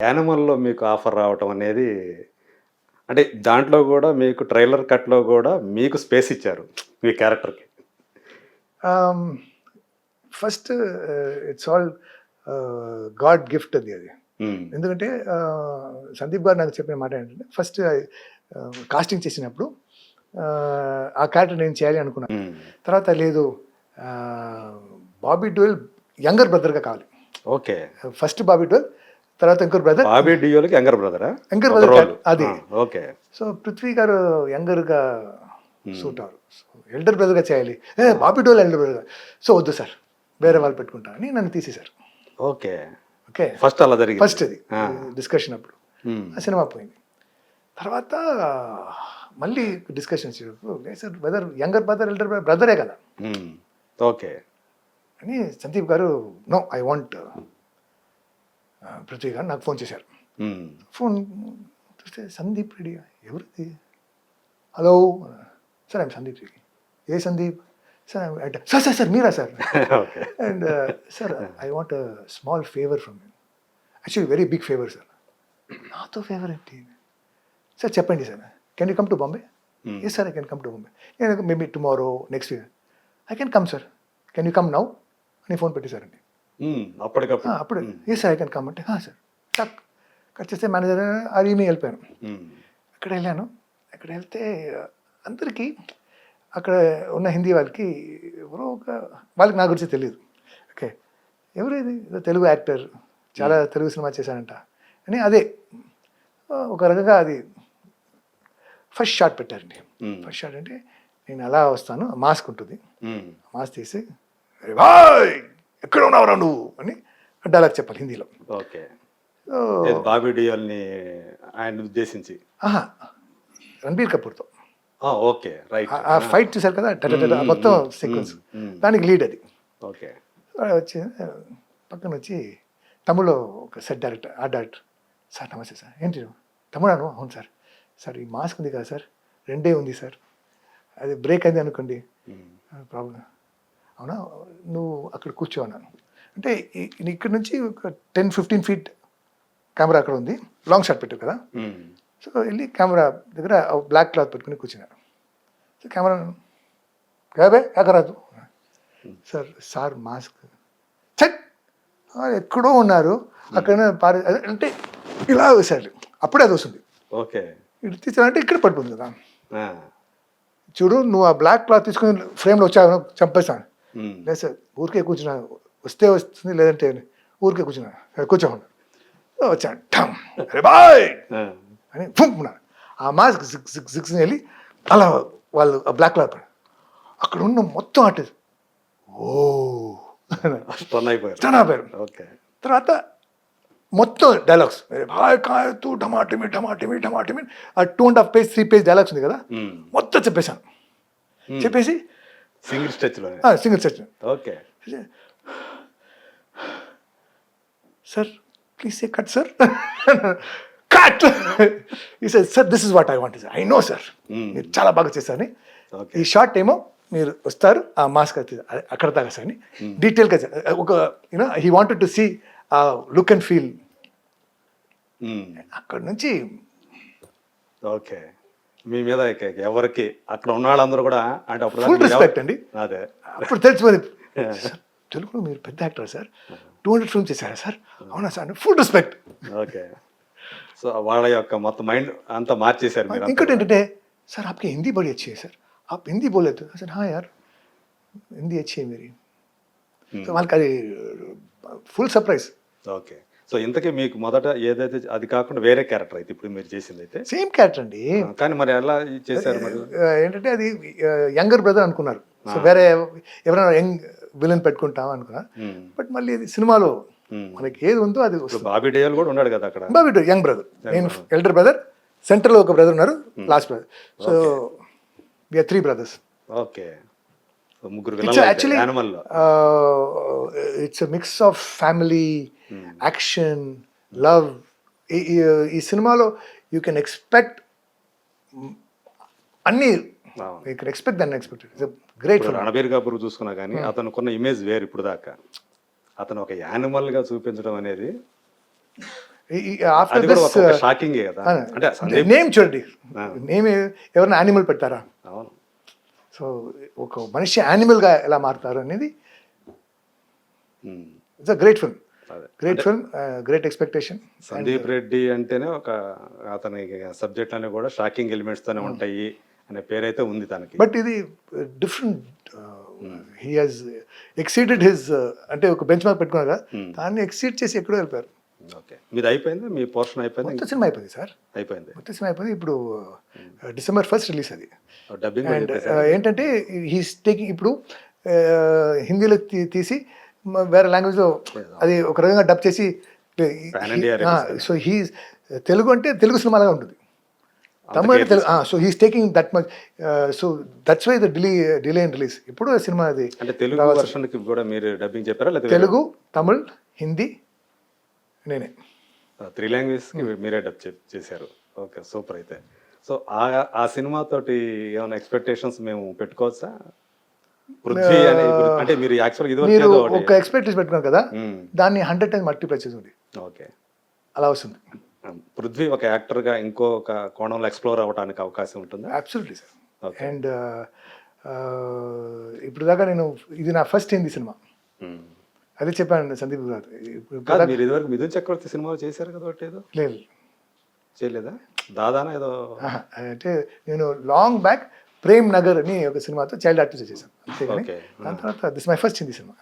యానిమల్‌లో మీకు ఆఫర్ రావటం అనేది అంటే దాంట్లో గూడా మీకు ట్రైలర్ కట్‌లో గూడా మీకు స్పేస్ ఇచ్చారు. మీ క్యారెక్టర్‌కి. ఆహ్, first it's all God gift అది. హ్మ్. ఎందుకంటే సందీప్ గారు నాకు చెప్పిన మాట ఏంటంటే ఫస్ట్ కాస్టింగ్ చేసినప్పుడు ఆ క్యారెక్టర్ నేను చేయాలి అనుకున్నాను. హ్మ్. తర్వాత లేదు, ఆహ్, బాబీ డోయల్ యంగర్ బ్రదర్‌గా కావాలి. ఓకే. ఫస్ట్ బాబీ డోయల్, తర్వాత ఇంకోరు బ్రదర్. 'బాబీ డియోల్‌కి' యంగర్ బ్రదరా? యంగర్ ఒక బ్రదర్ రోల్. అది. ఆ! ఓకే. సో పృథ్వీ గారు యంగర్‌గా హ్మ్. సూట్ అవ్వరు. సో ఎల్డర్ బ్రదర్‌గా చేయాలి. ఆ! Bobby dual elder brother. So వద్దు సార్, వేరే వాళ్ళు పెట్టుకుంటా అని నన్ను తీసేశారు. ఓకే. ఓకే. ఫస్ట్ అలా జరిగింది. ఫస్ట్ అది ఆ! డిస్కషన్ అప్పుడు. హ్మ్. ఆ సినిమా పోయింది. తర్వాత మళ్ళీ డిస్కషన్ వచ్చినప్పుడు లేదు sir, brother younger brother, elder brother బ్రదరే కదా హ్మ్. ఓకే. అని సందీప్ గారు నో ఐ వాంట్ పృథ్వీ గారు నాకు ఫోన్ చేశారు. హ్మ్. ఫోన్ చూస్తే సందీప్ రెడ్డి, ఎవరిది? Hello sir, I'm Sandeep Reddy. ఏ Sandeep sir? Sir sir sir మీరా sir? Okay. And sir I want small favour from you, actually very big favour sir. నాతో ఫేవర్ ఏంటి సార్? చెప్పండి sir. Can you come to Bombay? Hmm. Yes sir, I can come to Bombay. నేను maybe tomorrow next week I can come sir. Can you come now అని phone పెట్టేశారండి. హ్మ్. అప్పటికప్పుడు. అప్పుడు హ్మ్. Yes sir, I can come అంటే sir టక్ కట్ చేస్తే మేనేజర్ అది ఈమె వెళ్ళిపోయాను. హ్మ్. అక్కడ వెళ్ళాను. అక్కడ వెళ్తే అందరికీ అక్కడ ఉన్న హిందీ వాళ్ళకి ఎవరో ఒక వాళ్ళకి నా గురించి తెలియదు. ఓకే, ఎవరు ఇది? ఏదో తెలుగు యాక్టర్, చాలా తెలుగు సినిమా చేశానంట అని. అదే ఒక రకంగా అది ఫస్ట్ షాట్ పెట్టారండి. హ్మ్. ఫస్ట్ షాట్ అంటే నేను అలా వస్తాను, మాస్క్ ఉంటుంది. హ్మ్. మాస్క్ తీసి "అరే భాయ్ ఎక్కడ ఉన్నావురా నువ్వు" అని డైలాగ్ చెప్పాలి హిందీలో. ఓకే. సో ఏది 'బాబీ డియోల్‌ని' ఆయన్ని ఉద్దేశించి. ఆహా, రణబీర్ కపూర్తో ఆ! ఓకే. రైట్. ఆ ఆ! ఫైట్ చూసారు కదా, హ్మ్. హ్మ్. మొత్తం హ్మ్. సీక్వెన్స్ హ్మ్. హ్మ్. దానికి లీడ్ అది. ఓకే. వచ్చి పక్కన వచ్చి తమిళ్లో ఒక set director, art director, sir నమస్తే సార్. ఏంటి తమిళాను? అవును సార్. సార్ ఈ మాస్క్ ఉంది కదా సార్, రెండే ఉంది సార్, అది బ్రేక్ అయింది అనుకోండి హ్మ్. ప్రాబ్లం. అవునా, నువ్వు అక్కడ కూర్చో అన్నాను. అంటే ఇక్కడ నుంచి ఒక 10-15 ఫీట్ కెమెరా అక్కడ ఉంది, లాంగ్ షాట్ పెట్టారు కదా. హ్మ్. సో వెళ్ళి కెమెరా దగ్గర బ్లాక్ క్లాత్ పెట్టుకుని కూర్చున్నాను. సో కెమెరా కాబే ఎక్కరాదు సార్, సార్ మాస్క్ చెక్ ఎక్కడో ఉన్నారు అక్కడ పారే అంటే ఇలా వేసారు. అప్పుడే అది వస్తుంది. ఓకే. ఇటు తీసానంటే ఇక్కడ పడిపోతుంది కదా. ఆ! చూడు నువ్వు ఆ బ్లాక్ క్లాత్ తీసుకుని ఫ్రేమ్లో వచ్చావు చంపేస్తాను. హ్మ్. లేదు సార్, ఊరికే కూర్చున్నా, వస్తే వస్తుంది లేదంటే ఊరికే కూర్చున్నా, కూర్చోమన్నా. వచ్చాను ఠమ్, అరే బాయ్ ఆ! అని ఫుంకున్నాను. ఆ మాస్క్ సిక్స్ సిక్స్ సిక్స్ వెళ్ళి అలా వాళ్ళు ఆ బ్లాక్ క్లాత్ అక్కడ ఉన్న మొత్తం ఆర్టిస్ట్ ఓ స్టన్ అయిపోయారు. స్టన్ అయిపోయారు. ఓకే. తర్వాత మొత్తం డైలాగ్స్ భాయ్ కాయ తూ టమాటమి టమాటమి టమాటమి ఆ 2.5 పేజ్ 3 పేజ్ డైలాగ్స్ ఉంది కదా, హ్మ్. మొత్తం చెప్పేశాను. హ్మ్. చెప్పేసి సింగిల్ స్ట్రెచ్‌లోనే. Single set okay. Sir please say cut sir. Cut ఈ sir this is what I want. I know sir, hmm. మీరు చాలా బాగా చేశారని. ఓకే. ఈ షార్ట్ ఏమో మీరు వస్తారు ఆ మాస్క్ అక్కడ దాకా సార్ అని డీటెయిల్గా ఒక you know he wanted to see a look and feel. Hmm. అక్కడ నుంచి ఓకే. మీ మీద ఇక ఎవరికి అక్కడ ఉన్నవాళ్ళందరూ గూడా అంటే అప్పటిదాకా ఫుల్ మీరెవ రెస్పెక్ట్ అండి. అదే. అప్పుడు తెలిసిపోయింది, సార్ తెలుగులో మీరు పెద్ద యాక్టర్ సార్, 200 ఫిల్మ్స్ చేశారా సార్? అవునా sir, full respect. Okay. So, వాళ్ళ యొక్క మొత్తం మైండ్ అంతా మార్చేసారు మీరంతా ఇంకోటి గూడా. ఏంటంటే सर आपकी हिंदी बड़ी अच्छी है सर, आप हिंदी बोले तो सर हाँ यार हिंदी अच्छी है मेरी. హ్మ్. సో వాళ్ళకి అది ఫుల్ సర్ప్రైజ్. ఓకే. సో, ఇంతకీ మీకు మొదట ఏదైతే అది కాకుండా వేరే క్యారెక్టర్ అయితే ఇప్పుడు మీరు చేసిందైతే? సేమ్ క్యారెక్టర్ అండి. కానీ మరి ఎలా చేశారు మరి? ఏంటంటే అది యంగర్ బ్రదర్ అనుకున్నారు. సో ఆ! వేరే ఎవరైనా యంగ్ విలన్ పెట్టుకుంటాం అనుకున్నారు. హ్మ్. బట్ మళ్ళీ అది సినిమాలో హ్మ్. మనకి ఏది ఉందో అది ఇప్పుడు వస్తుంది. 'బాబీ డియోల్' గూడా ఉన్నాడు గదా అక్కడ. బాబీ యంగ్ బ్రదర్, నేను brother. ఎల్డర్ బ్రదర్, సెంటర్లో ఒక బ్రదర్ ఉన్నారు, last brother. So okay. We are 3 brothers. Okay. So, ముగ్గురు ఇట్స్ విలన్లయితే యాక్చువల్లీ యానిమల్‌లో. It's mix of family, hmm. Action, love. ఈ సినిమాలో యూ కెన్ ఎక్స్పెక్ట్ అన్ని, అవును. యూ కెన్ ఎక్స్పెక్ట్ దాన్ని ఎక్స్పెక్టెడ్. ఇట్స్ గ్రేట్ ఇప్పుడు ఫిల్మ్. 'రణబీర్ కపూర్' చూసుకున్నా గానీ అతనుకున్న ఇమేజ్ వేరు ఇప్పుడు దాకా. అతను ఒక యానిమల్‌గా చూపించడం అనేది ఆఫ్టర్ అది కూడా దిస్ ఒక షాకింగే కదా. అంటే సందీప్ నేమ్ చూడండి, ఆ. నేమ్ ఎవరైనా యానిమల్ పెడతారా? అవును. సో ఒక మనిషి యానిమల్గా ఎలా మారుతారు అనేది ఉమ్. ఇట్స్ అ గ్రేట్ ఫిల్మ్, అదే great film, great expectation. Sandeep Reddy అంటేనే ఒక అతని సబ్జెక్ట్ అనే కూడా షాకింగ్ ఎలిమెంట్స్ తోనే ఉంటాయి అనే పేరైతే ఉంది తనకి. బట్ ఇది different, he has exceeded his, అంటే ఒక బెంచ్ మార్క్ పెట్టుకున్నారు కదా, దాన్ని ఎక్సీడ్ చేసి ఎక్కడో వెళ్ళిపోయారు. ఓకే, మీది అయిపోయింది, మీ పోర్షన్ అయిపోయింది, మొత్తం సినిమా అయిపోయింది సార్, అయిపోయింది. మొత్తం సినిమా అయిపోయింది. ఇప్పుడు December 1st రిలీజ్ అది. డబ్బింగ్ అండ్ ఏంటంటే హీస్ టేకింగ్ ఇప్పుడు హిందీలో తీసి వేరే లాంగ్వేజ్లో అది ఒక రకంగా డబ్ చేసి, Pan India release కదా. సో హీ తెలుగు అంటే తెలుగు సినిమాలాగా ఉంటుంది, తమిళ అంటే Telugu. So he's taking that much, so that's why the delay in release. ఇప్పుడు సినిమా అది అంటే తెలుగు వర్షన్ కి కూడా మీరు డబ్బింగ్ చెప్పారా లేదా తెలుగు, తమిళ్, హిందీ నేనే. 3 లాంగ్వేజ్ కి మీరే డబ్ చేశారు? Okay, super. అయితే సో ఆ సినిమా తోటి ఏమైనా ఎక్స్పెక్టేషన్స్ మేము పెట్టుకోవచ్చా? పృథ్వీ అనే అంటే మీరు యాక్చువల్గా ఇది మీరు వరకు ఒక ఎక్స్పెక్టేషన్ పెట్టుకున్నారు కదా, దాన్ని 100 times మల్టిప్లై చేసింది, ఓకే, అలా వస్తుంది. పృథ్వీ ఒక యాక్టర్గా ఇంకొక కోణంలో ఎక్స్ప్లోర్ అవ్వడానికి అవకాశం ఉంటుందా? Absolutely sir. Okay. అండ్ ఇప్పుడు దాకా నేను, ఇది నా ఫస్ట్ హిందీ సినిమా, అదే చెప్పాను సందీప్ గారు. కాదు, మీరు ఇదివరకు మిథున్ చక్రవర్తి సినిమాలు చేశారు కదా, ఒకటి ఏదో లేదు, చేయలేదా? దాదానా ఏదో. అంటే నేను లాంగ్ బ్యాక్ ప్రేమ్ నగర్ అని ఒక సినిమాతో చైల్డ్ ఆర్టిస్ట్ చేశాను అంతేగాని, Okay. దాని తర్వాత this my first Hindi cinema.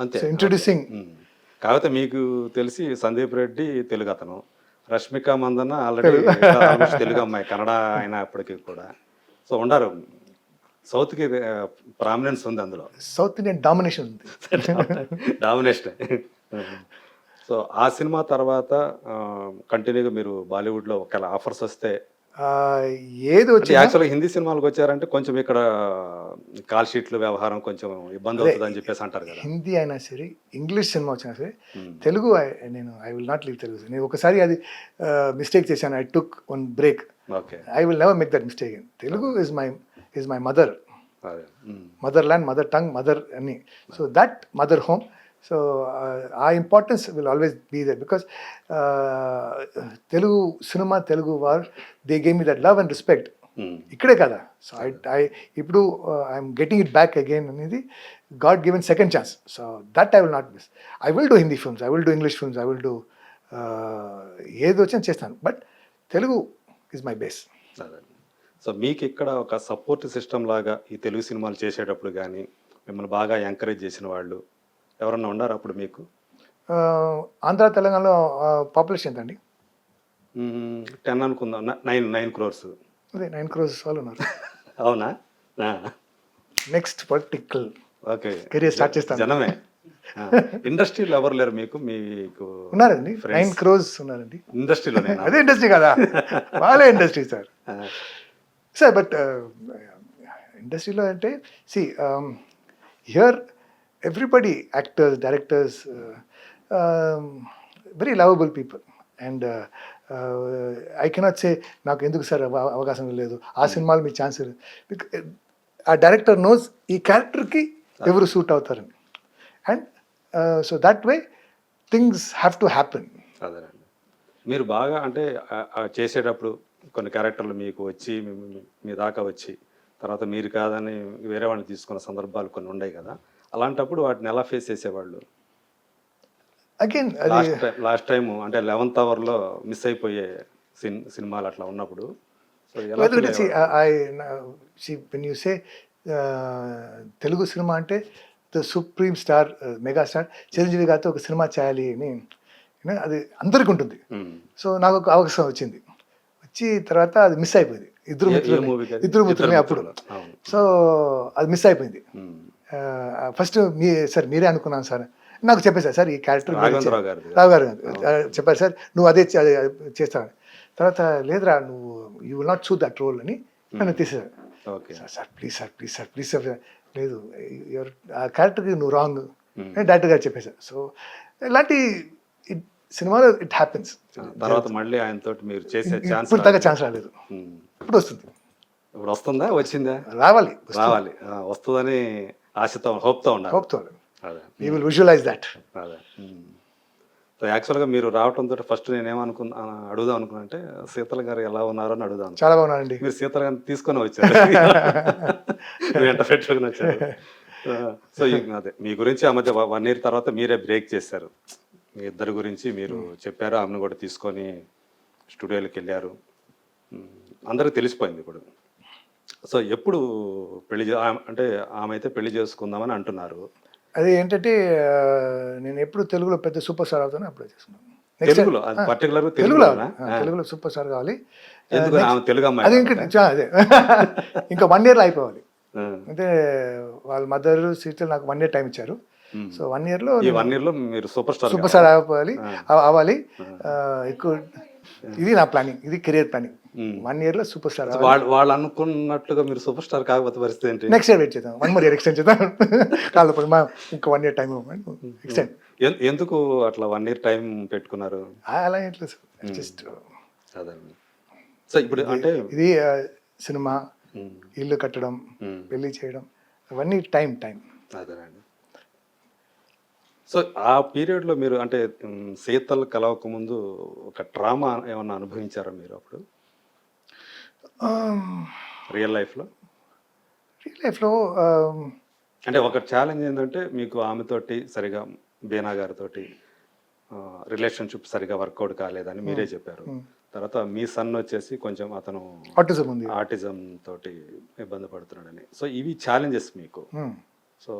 అంతే. So introducing. కాకపోతే మీకు తెలిసి సందీప్ రెడ్డి తెలుగు అతను, రష్మిక మందన్న ఆల్రెడీ తెలుగు అమ్మాయి, కన్నడ అయినప్పటికీ కూడా. సో ఉండారు, సౌత్కి ప్రామినెన్స్ ఉంది అందులో, సౌత్ ఇండియన్ డామినేషన్ ఉంది. డామినేషన్. సో ఆ సినిమా తర్వాత కంటిన్యూగా మీరు బాలీవుడ్లో ఒకవేళ ఆఫర్స్ వస్తే, ఏది వచ్చి యాక్చువల్గా హిందీ సినిమాలకు వచ్చారంటే కొంచెం ఇక్కడ కాల్ షీట్లు వ్యవహారం కొంచెం ఇబ్బంది అవుతుంది అని చెప్పేసి అంటారు కదా. హిందీ అయినా సరే, ఇంగ్లీష్ సినిమా వచ్చినా సరే, తెలుగు నేను I will not leave Telugu. నేను ఒకసారి అది మిస్టేక్ చేశాను, I took one break, okay, I will never make that mistake. Telugu is my mother, అదే. motherland, mother tongue, mother అని. So that mother home. So ఆ importance will always be there, because Telugu cinema, Telugu వార్, they gave me that love and respect ఇక్కడే కదా. So I ఇప్పుడు I'm getting it back again అనేది God given second chance. So that I will not miss. I will do Hindi films, I will do English films, I will do ఏది వచ్చినా చేస్తాను, but Telugu is my base. అదే. So మీకు ఇక్కడ ఒక support system లాగా ఈ తెలుగు సినిమాలు చేసేటప్పుడు కానీ మిమ్మల్ని బాగా ఎంకరేజ్ చేసిన వాళ్ళు ఎవరన్నా ఉన్నారు అప్పుడు మీకు? ఆంధ్ర తెలంగాణలో పాపులేషన్ ఎంత అండి? 10 అనుకుందాం, 9 crores. అదే 9 crores వాళ్ళు ఉన్నారు. అవునా? Next political okay, career start చేస్తాను. జనమే. ఇండస్ట్రీలో ఎవరు లేరు మీకు? మీకు ఉన్నారండి, 9 crores ఉన్నారండి ఇండస్ట్రీలో. అదే ఇండస్ట్రీ కదా, వాళ్ళే ఇండస్ట్రీ సార్. సార్ బట్ ఇండస్ట్రీలో అంటే see here everybody, actors, directors, very lovable people. And I cannot say నాకు ఎందుకు సార్ అవకాశం లేదు, ఆ సినిమాలు మీ ఛాన్స్ లేదు. ఆ డైరెక్టర్ నోస్ ఈ క్యారెక్టర్కి ఎవరు సూట్ అవుతారని. And so that way things have to happen. అదేనండి, మీరు బాగా అంటే చేసేటప్పుడు కొన్ని క్యారెక్టర్లు మీకు వచ్చి మీ దాకా వచ్చి తర్వాత మీరు కాదని వేరే వాళ్ళని తీసుకున్న సందర్భాలు కొన్ని ఉన్నాయి కదా, అలాంటప్పుడు వాటిని ఎలా ఫేస్ చేసేవాళ్ళు? అగైన్ లాస్ట్ టైం అంటే 11th అవర్లో మిస్ అయిపోయే సినిమాలు అట్లా ఉన్నప్పుడు సో ఎలా feel అయ్యేవాళ్ళు? When you say Telugu cinema అంటే the supreme star, mega star Chiranjeevi గారితో ఒక సినిమా చేయాలి అని అది అందరికి ఉంటుంది. సో నాకు ఒక అవకాశం వచ్చింది, వచ్చి తర్వాత అది మిస్ అయిపోయింది. ఇద్దరు మిత్రులని అప్పుడు. సో అది మిస్ అయిపోయింది. ఫస్ట్ సార్ మీరే అనుకున్నాను సార్, నాకు చెప్పేశారు సార్ ఈ క్యారెక్టర్ రావు గారు చెప్పారు సార్ నువ్వు అదే చేస్తావు. తర్వాత లేదురా నువ్వు you will not suit that role అని నన్ను తీసేశారు. Sir please sir please sir please sir, లేదు ఆ క్యారెక్టర్కి నువ్వు రాంగ్ అని డైరెక్టర్ గారు చెప్పేశారు. సో ఇలాంటి సినిమాలో ఇట్ హ్యాపెన్స్. తర్వాత మళ్ళీ ఆయనతో మీరు చేసే ఛాన్స్ ఇప్పుడు దాకా ఛాన్స్ రాలేదు, ఇప్పుడు వస్తుంది. ఇప్పుడు వస్తుందా? వచ్చిందా? రావాలి రావాలి, వస్తుందని ఆశతో హోప్తో ఉన్నారు. హోప్తో యూ విల్ విజువలైజ్ దట్. అదే. సో యాక్చువల్గా మీరు రావడంతో ఫస్ట్ నేనేమనుకున్నా అడుగుదాం అనుకున్నా అంటే శీతల గారు ఎలా ఉన్నారో అని అడుగుదాం చాలా బాగున్నానండి. మీరు శీతల గారిని తీసుకొని వచ్చారు వెంట పెట్టుకుని వచ్చారు. సో అదే మీ గురించి ఆ మధ్య 1 ఇయర్ తర్వాత మీరే బ్రేక్ చేశారు. మీ ఇద్దరి గురించి మీరు చెప్పారు, ఆమెను కూడా తీసుకొని స్టూడియోకి వెళ్ళారు. అందరికి తెలిసిపోయింది ఇప్పుడు. సో ఎప్పుడు అంటే ఆమె అయితే పెళ్లి చేసుకుందామని అంటున్నారు. అది ఏంటంటే నేను ఎప్పుడు తెలుగులో పెద్ద సూపర్ స్టార్ అవుతానో అప్పుడే చేసుకున్నాను. నెక్స్ట్ తెలుగులో పర్టికులర్ తెలుగులో తెలుగులోనా? తెలుగులో సూపర్ స్టార్ కావాలి. ఎందుకు ఆమె తెలుగు అది అమ్మాయి ఇంకా కాబట్టా? అదే ఇంకా 1 ఇయర్లో అయిపోవాలి. ఆ. అంటే వాళ్ళ మదర్ సిస్టర్ నాకు 1 ఇయర్ టైం ఇచ్చారు. సో 1 ఇయర్లో ఈ 1 ఇయర్ లో మీరు సూపర్ స్టార్ సూపర్ స్టార్ అవ్వాలి అవ్వాలి. ఎక్కువ ఇది నా ప్లానింగ్, ఇది కెరియర్ ప్లానింగ్. 1 ఇయర్లో సూపర్ స్టార్ వాళ్ళు అనుకున్నట్లుగా మీరు సూపర్ స్టార్ కాకపోతే పరిస్థితి ఏంటి? నెక్స్ట్ ఇయర్ వెయిట్ చేద్దాం. 1 more year ఎక్స్టెండ్ చేద్దాం. కాదు మా ఇంకా 1 ఇయర్ టైం ఎక్స్టెండ్. ఎందుకు అట్లా 1 ఇయర్ టైం పెట్టుకున్నారు? అలా ఏంట్లేదు సార్, జస్ట్ అదే. సో ఇప్పుడు అంటే ఇది సినిమా, ఇల్లు కట్టడం, పెళ్లి చేయడం, అవన్నీ టైం. అదేనండి. సో ఆ పీరియడ్లో మీరు అంటే శీతల్ కలవక ముందు ఒక ట్రామా ఏమన్నా అనుభవించారా మీరు అప్పుడు రియల్ లైఫ్లో? రియల్ లైఫ్లో అంటే ఒక ఛాలెంజ్ ఏంటంటే మీకు ఆమెతోటి సరిగా బీనా గారితోటి రిలేషన్షిప్ సరిగా వర్కౌట్ కాలేదని మీరే చెప్పారు. తర్వాత మీ సన్ వచ్చేసి కొంచెం అతను ఆటిజం ఉంది. ఆటిజం తోటి ఇబ్బంది పడుతున్నాడని. సో ఇవి ఛాలెంజెస్ మీకు. సో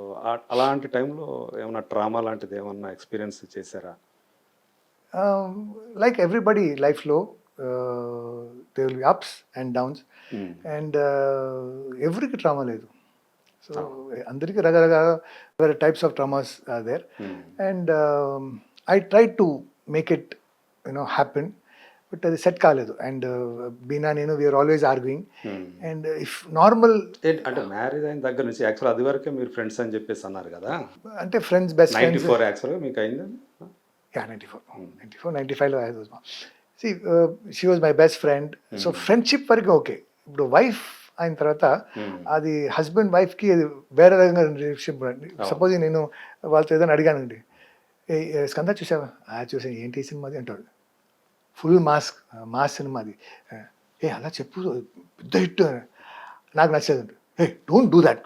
అలాంటి టైంలో ఏమన్నా ట్రామా లాంటిది ఏమన్నా ఎక్స్పీరియన్స్ చేశారా? లైక్ ఎవ్రీబడి లైఫ్లో they will be ups and downs, and ఎవరికి ట్రామా లేదు. సో అందరికీ రకరకాల వేరే types of traumas are there, and I try to make it happen, but అది సెట్ కాలేదు. అండ్ బీనా నేను we are always arguing, and if normal అంటే మ్యారేజ్ అయిన దగ్గర నుంచి యాక్చువల్ అది వరకే మీరు ఫ్రెండ్స్ అని చెప్పేసి అన్నారు కదా. అంటే ఫ్రెండ్స్, బెస్ట్ ఫ్రెండ్స్. 94 యాక్చువల్గా మీకు అయింది. 95లో she was my best friend. So friendship వరకు ఓకే. ఇప్పుడు వైఫ్ అయిన తర్వాత అది హస్బెండ్ వైఫ్కి అది వేరే రకంగా రిలేషన్షిప్. సపోజ్ నేను వాళ్ళతో ఏదైనా అడిగానండి, స్కంద చూసావా? చూసాను. ఏంటి సినిమాది అంటాడు. ఫుల్ మాస్ సినిమా అది. అలా చెప్పు, పెద్ద హిట్. నాకు నచ్చదు. Don't do that.